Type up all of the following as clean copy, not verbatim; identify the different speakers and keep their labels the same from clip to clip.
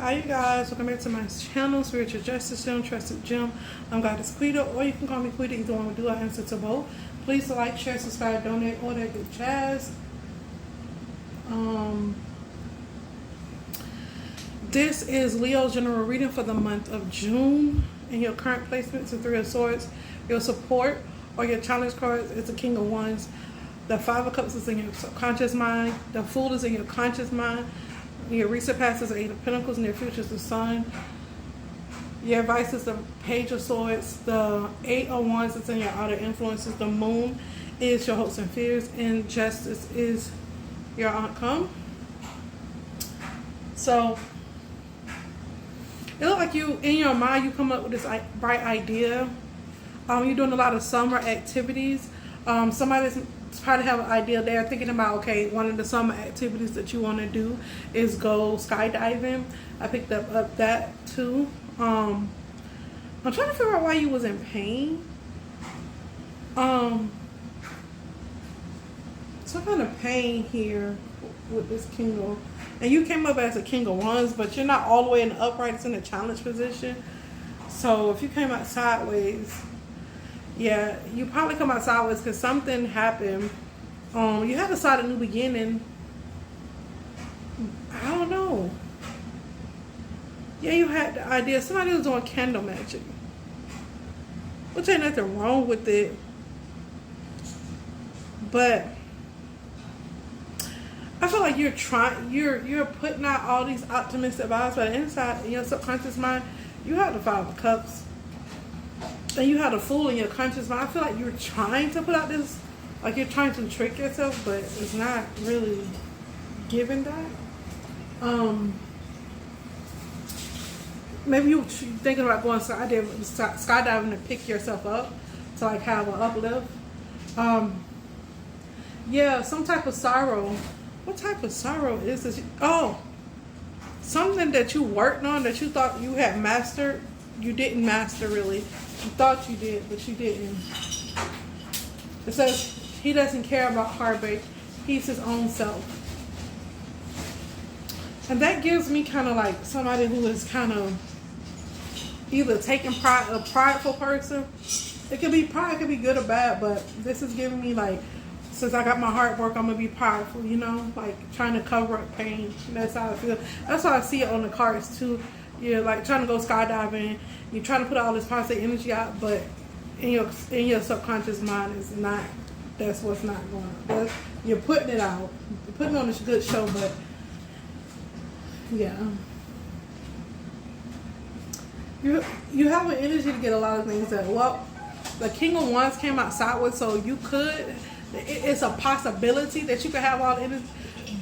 Speaker 1: Hi you guys, welcome back to my channel, Spiritual Justice Gem, Trusted Gem. I'm Goddess Quita, or you can call me Quita, either one will do. I answer to both. Please like, share, subscribe, donate, all that good jazz. This is Leo's general reading for the month of June. And your current placements, the Three of Swords. Your support or your challenge cards is the King of Wands. The Five of Cups is in your subconscious mind. The Fool is in your conscious mind. Your recent past is the Eight of Pentacles, and your future is the Sun. Your advice is the Page of Swords. The Eight of Wands is in your outer influences. The Moon is your hopes and fears, and Justice is your outcome. So it looks like you, in your mind, you come up with this bright idea. You're doing a lot of summer activities. Somebody's probably have an idea there, thinking about, okay, one of the summer activities that you want to do is go skydiving. I picked up that too. I'm trying to figure out why you was in pain. Some kind of pain here with this King of, and you came up as a King of Wands, but you're not all the way in the upright. It's in the challenge position. So if you came out sideways, yeah, you probably come out sideways because something happened. You had to start a new beginning. I don't know. Yeah, you had the idea. Somebody was doing candle magic, which ain't nothing wrong with it. But I feel like you're putting out all these optimistic vibes, but inside in your subconscious mind, you have the Five of Cups. And you have the Fool in your conscious mind. I feel like you're trying to put out this, like you're trying to trick yourself, but it's not really giving that. Maybe you're thinking about going skydiving to pick yourself up, to like have an uplift. Yeah, some type of sorrow. What type of sorrow is this? Oh, something that you worked on that you thought you had mastered. You didn't master really. You thought you did, but you didn't. It says he doesn't care about heartbreak. He's his own self. And that gives me kind of like somebody who is kind of either taking pride, a prideful person. It could be pride, it could be good or bad, but this is giving me like, since I got my heart work, I'm going to be prideful, you know? Like trying to cover up pain. That's how I feel. That's how I see it on the cards too. You're like trying to go skydiving. You're trying to put all this positive energy out, but in your subconscious mind is not. That's what's not going on. You're putting it out. You're putting on a good show, but yeah. You have an energy to get a lot of things done. Well, the King of Wands came out sideways, so you could. It's a possibility that you could have all the energy,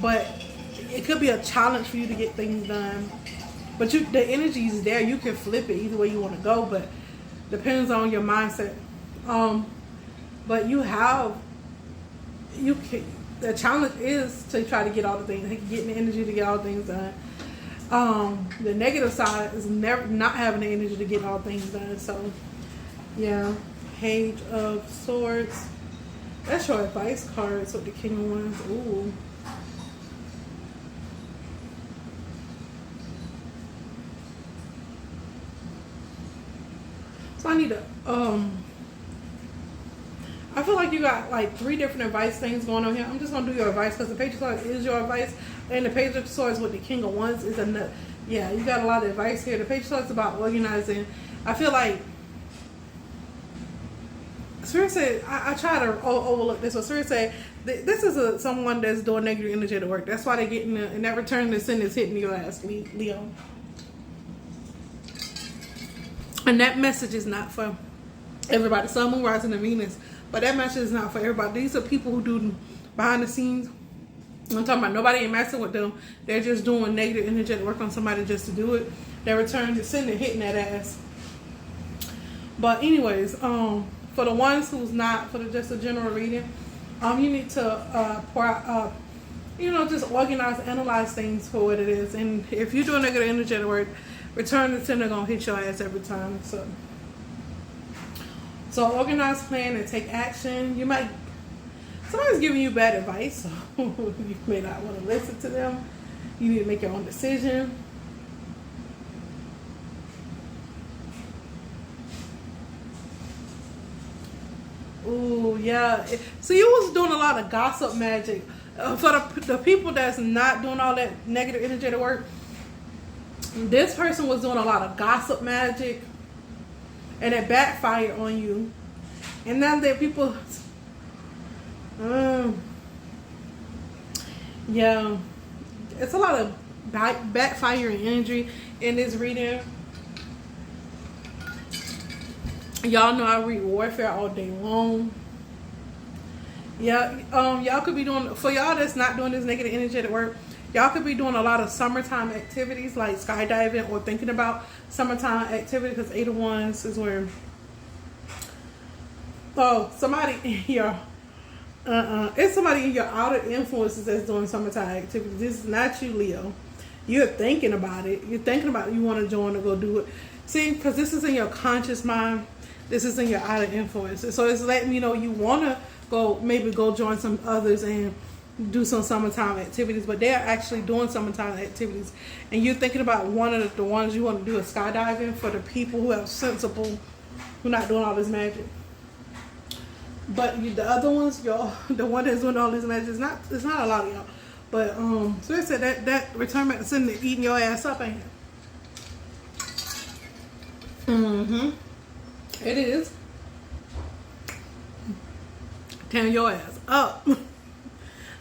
Speaker 1: but it could be a challenge for you to get things done. But the energy is there. You can flip it either way you want to go, but depends on your mindset. But the challenge is to try to get all the things, getting the energy to get all the things done. The negative side is not having the energy to get all things done. So, yeah, Page of Swords. That's your advice cards with the King of Wands. Ooh. So I need to, I feel like you got like 3 different advice things going on here. I'm just going to do your advice because the Page of Swords is your advice. And the Page of Swords with the King of Wands is another. Yeah, you got a lot of advice here. The Page of Swords is about organizing. I feel like Spirit said, I try to overlook this. So Spirit said, this is someone that's doing negative energy at work. That's why they're getting, and that return to sin is hitting your ass, Leo. And that message is not for everybody. Sun, Moon, Rising, and Venus. But that message is not for everybody. These are people who do behind the scenes. I'm talking about nobody ain't messing with them. They're just doing negative energetic work on somebody just to do it. Their return to sin and hitting that ass. But anyways, for the ones who's not, for just a general reading, you need to pour out, just organize, analyze things for what it is. And if you're doing negative energetic work, return to sin, they're going to hit your ass every time. So organize, plan, and take action. Somebody's giving you bad advice, so you may not want to listen to them. You need to make your own decision. yeah. So you was doing a lot of gossip magic. For the people that's not doing all that negative energetic work, this person was doing a lot of gossip magic, and it backfired on you. And now that people, yeah, it's a lot of backfiring energy in this reading. Y'all know I read warfare all day long. Yeah, y'all could be doing, for y'all that's not doing this negative energetic work, y'all could be doing a lot of summertime activities like skydiving or thinking about summertime activities, because 8 of Wands is where, oh, somebody in your, it's somebody in your outer influences that's doing summertime activities. This is not you, Leo. You're thinking about it. You're thinking about it. You want to join or go do it. See, because this is in your conscious mind. This is in your outer influences. So it's letting me know you want to maybe go join some others and do some summertime activities, but they're actually doing summertime activities, and you're thinking about one of the ones you want to do is skydiving, for the people who have sensible, who not doing all this magic. But the other ones, y'all, the one that's doing all this magic, it's not a lot of y'all. But so they said that return back to sitting and eating your ass up, ain't it? It is. Tearing your ass up.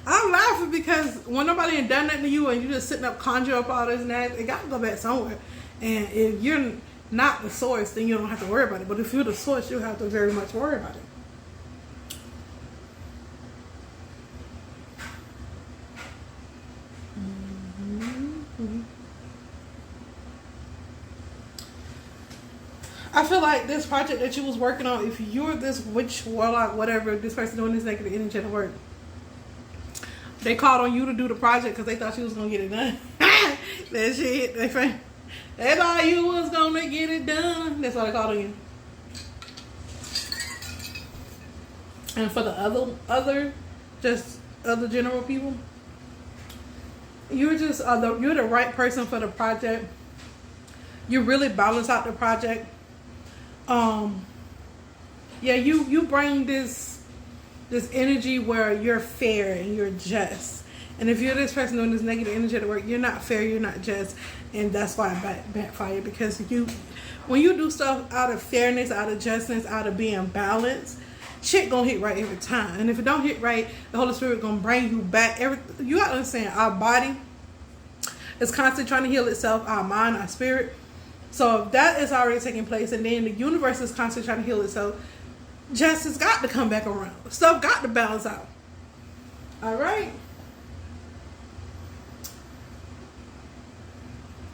Speaker 1: I'm laughing because when nobody ain't done nothing to you and you just sitting up conjure up all this and that, it got to go back somewhere. And if you're not the source, then you don't have to worry about it. But if you're the source, you have to very much worry about it. I feel like this project that you was working on, if you're this witch, warlock, whatever, this person doing this negative energetic work, they called on you to do the project because they thought you was going to get it done. That shit, they thought you was going to get it done. That's why they called on you. And for the other general people, you're the right person for the project. You really balance out the project. Yeah, you bring this energy where you're fair and you're just. And if you're this person doing this negative energetic work, you're not fair, you're not just, and that's why I backfire. Because when you do stuff out of fairness, out of justness, out of being balanced, shit gonna hit right every time. And if it don't hit right, the Holy Spirit gonna bring you back. You gotta understand, our body is constantly trying to heal itself, our mind, our spirit. So if that is already taking place, and then the universe is constantly trying to heal itself, justice got to come back around. Stuff got to balance out. All right.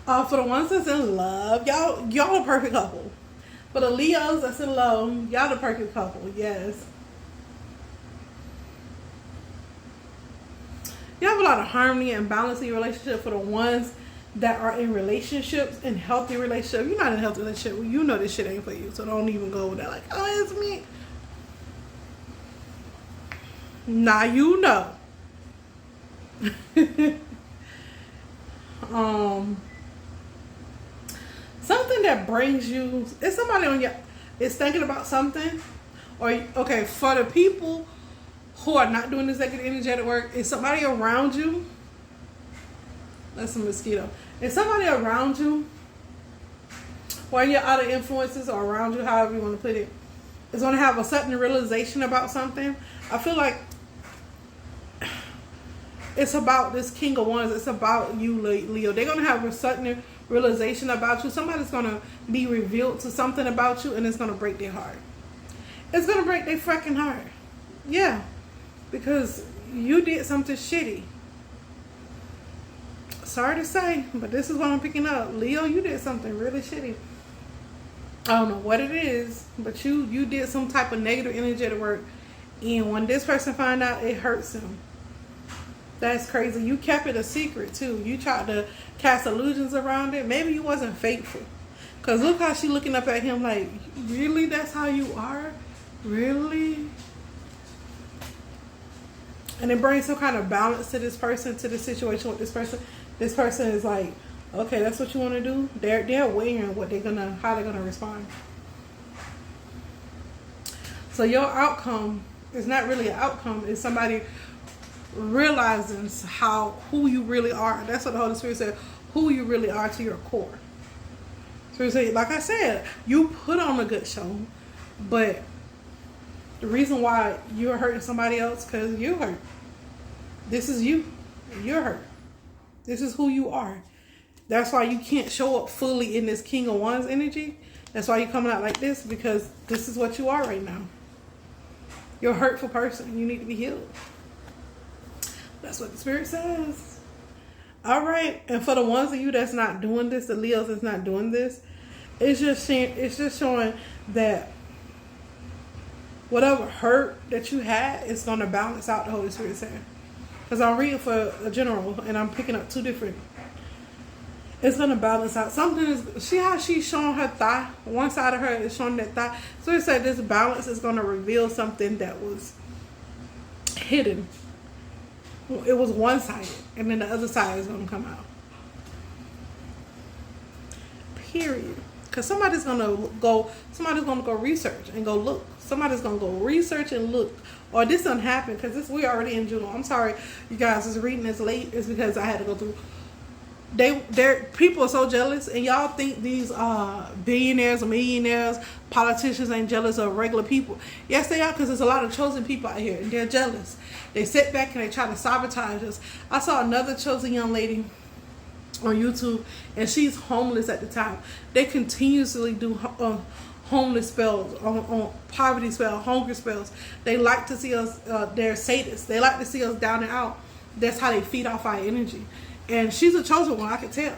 Speaker 1: For the ones that's in love, y'all a perfect couple. For the Leos that's in love, y'all the perfect couple. Yes. You have a lot of harmony and balance in your relationship. For the ones that are in relationships, in healthy relationships, you're not in a healthy relationship, well, you know this shit ain't for you, so don't even go with that. Like, oh, it's me. Nah, you know. Something that brings you, is somebody on your, is thinking about something, or okay, for the people who are not doing this negative energetic work, is somebody around you? That's a mosquito. Is somebody around you, or your other influences, or around you, however you want to put it, is going to have a certain realization about something? I feel like it's about this King of Wands. It's about you, Leo. They're going to have a certain realization about you. Somebody's going to be revealed to something about you, and it's going to break their heart. It's going to break their freaking heart. Yeah. Because you did something shitty. Sorry to say, but this is what I'm picking up. Leo, you did something really shitty. I don't know what it is, but you did some type of negative energetic work, and when this person find out, it hurts him. That's crazy. You kept it a secret too. You tried to cast illusions around it. Maybe you wasn't faithful. Cause look how she looking up at him like, really? That's how you are? Really? And it brings some kind of balance to this person, to the situation with this person. This person is like, okay, that's what you want to do. They're weighing how they're gonna respond. So your outcome It's not really an outcome. It's somebody realizing who you really are. That's what the Holy Spirit said. Who you really are to your core. So like I said, you put on a good show, but the reason why you're hurting somebody else because you're hurt. This is you. You're hurt. This is who you are. That's why you can't show up fully in this King of Wands energy. That's why you're coming out like this, because this is what you are right now. You're a hurtful person. You need to be healed. That's what the Spirit says. All right. And for the ones of you that's not doing this, the Leos that's not doing this, it's just showing that whatever hurt that you had is going to balance out, the Holy Spirit saying. Because I'm reading for a general and I'm picking up two different. It's going to balance out. Something is, see how she's showing her thigh? One side of her is showing that thigh. So it said this balance is going to reveal something that was hidden. It was one-sided. And then the other side is going to come out. Period. Because somebody's going to go research and go look. Somebody's going to go research and look. Or this doesn't happen because we already in June. I'm sorry, you guys is reading this late. It's because I had to go through. People are so jealous, and y'all think these billionaires or millionaires, politicians ain't jealous of regular people. Yes, they are, because there's a lot of chosen people out here, and they're jealous. They sit back and they try to sabotage us. I saw another chosen young lady on YouTube, and she's homeless at the time. They continuously do homeless spells, on poverty spells, hunger spells. They like to see us, they're sadists. They like to see us down and out. That's how they feed off our energy. And she's a chosen one, I can tell.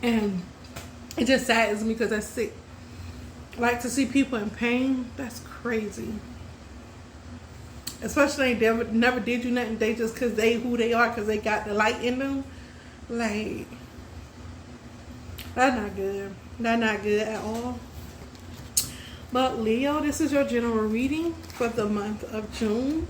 Speaker 1: And it just saddens me because that's sick. Like to see people in pain, that's crazy. Especially they never did you nothing. They just because they who they are, because they got the light in them. Like, that's not good. That's not good at all. But Leo, this is your general reading for the month of June.